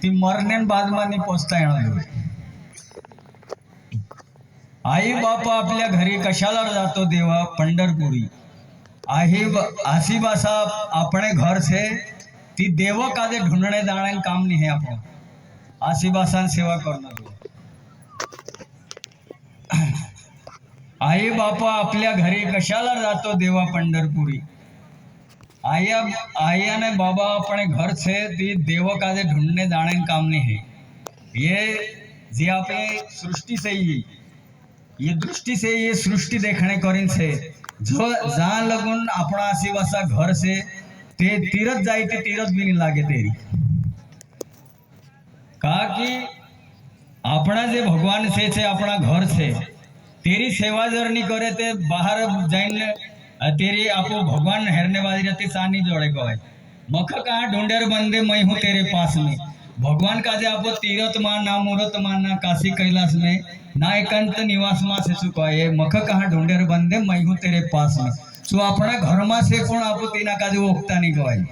ती मरने बाद में नहीं पोचता येणार. आई बापा आपल्या घरी कशाला जातो देवा पंढरपुरी. आसी बासा अपने घर से ती देव कादे ढूंढने जाने काम नहीं है. आपण आसी बासा सेवा करना. आई बापा आपल्या घरी कशाला जातो देवा पंढरपुरी. आया ने बाबा अपने घर से ती देव कादे ढूंढने जाने काम नहीं है. ये जे आपने सृष्टि से ही ये दृष्टि से ये सृष्टि देखने करीन से जो जहाँ लगुन अपना आसीवासा घर से ते तीरथ जाए ते तीरथ भी नहीं लागे तेरी. कहा कि अपना जे भगवान से अपना घर से तेरी सेवा जर नहीं करे ते बाहर जाइन तेरी आपो भगवान हेरने वाली रहती सानी जोड़े को है. मख कहा ढूंढेर बंदे मैं हूँ तेरे पास में. भगवान का जे आपो तीरथ मां ना मूर्त मां ना काशी कैलाश में ना एकांत निवास में से सु कहे मख कहा ढूंढेर बंदे मैं हूँ तेरे पास में. सो अपना घर में से कौन आपो तीना का जो ओखता नहीं कहे.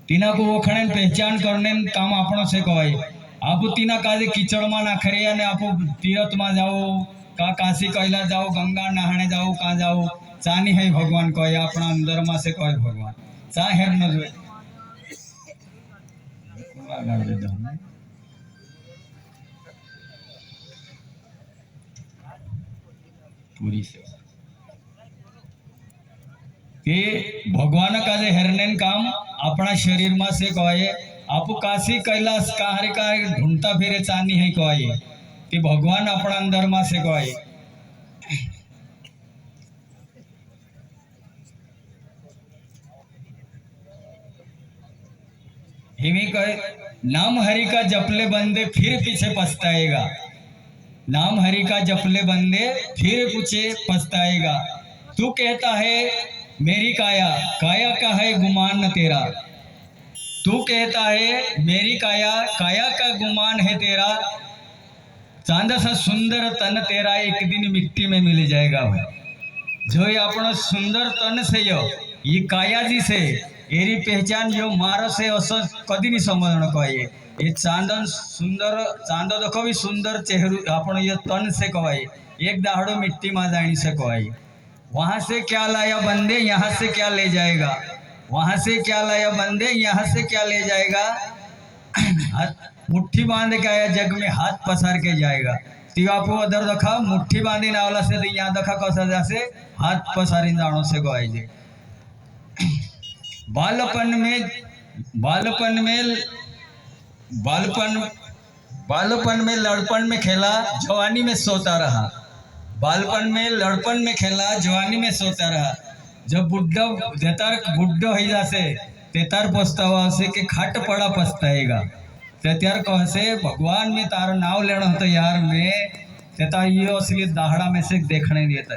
तीना को ओखने पहचान करने काम आपनो से कहे. आप तीना का कीचड़ में नाखरिया ने आप तीरथ में जाओ का काशी कैलाश जाओ गंगा नहाने जाओ कहाँ जाओ चानी है भगवान कहे. अपना अंदर में से कहे भगवान चा हेर न जो पूरी सेवा के भगवान का जे हेरने काम अपना शरीर में से कहे. आप काशी कैलाश कहारे का ढूंढता फिरे चानी है कहे कि भगवान अपना अंदर में से कहे. हिमी कहे नाम हरि का जपले बंदे फिर पीछे पछताएगा. नाम हरि का जपले बंदे फिर पीछे पछताएगा. तू कहता है मेरी काया काया का है गुमान न तेरा. तू कहता है मेरी काया काया का गुमान है तेरा. चांद सा सुंदर तन तेरा एक दिन मिट्टी में मिल जाएगा. जो ये अपना सुंदर तन से ये काया जी से एरी पहचान जो मारो से असो कदी नहीं समझना कहे. ये चांदन सुंदर चांद देखो भी सुंदर चेहरू अपन ये तन से कहे एक दाहड़ो मिट्टी में जाने से कहे. वहां से क्या लाया बंदे यहाँ से क्या ले जाएगा. वहां से क्या लाया बंदे यहाँ से क्या ले जाएगा. मुट्ठी बांध के आया जग में हाथ पसार के जाएगा. तिवापो अदर दखा मुट्ठी बांधी नावला से तो यहाँ दखा कसा जासे हाथ पसारी जानो से कहे जे. बालपन में लड़पन में खेला जवानी में सोता रहा. बालपन में लड़पन में खेला जवानी में सोता रहा. जब बुढ़ो हो जासे तेतार पछतावा से के खाट पड़ा पछताएगा. त्यार कहसे भगवान में तार नाव लेना होता यार में तेता ये असली दाहड़ा में से देखने देता.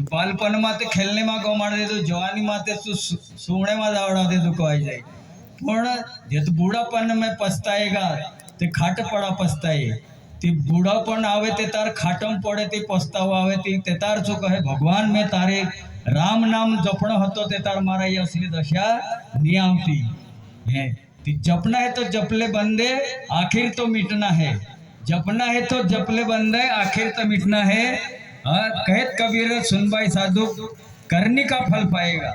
बालपन में ते खेलने में गमाड़ दे तो जवानी में ते सोने में दावड़ा दे तो कह जाए. जे तो बूढ़ापन में पछताएगा ते खाट पड़ा पछताए. ते बूढ़ापन आवे ते तार खाटम पड़े ते पछतावा आवे ते तार जो कहे भगवान में तारे राम नाम जपना होतो ते तार मारा ये असली दशा नहीं आवती है. जपना है तो जपले बंदे आखिर तो मिटना है. जपना है तो जपले बंदे आखिर तो मिटना है. कहत कबीर सुनबाई साधु करनी का फल पाएगा.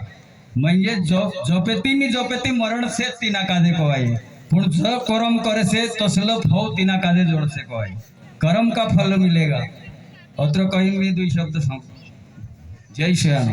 म्हणजे जोपेती मरण से तीना कादे कवाई पण जो करम करे से तसलो फल तीना कादे जोड़ से कवाई. कर्म का फल मिलेगा. अत्र कहीं में 2 शब्द सांग. जय श्री राम.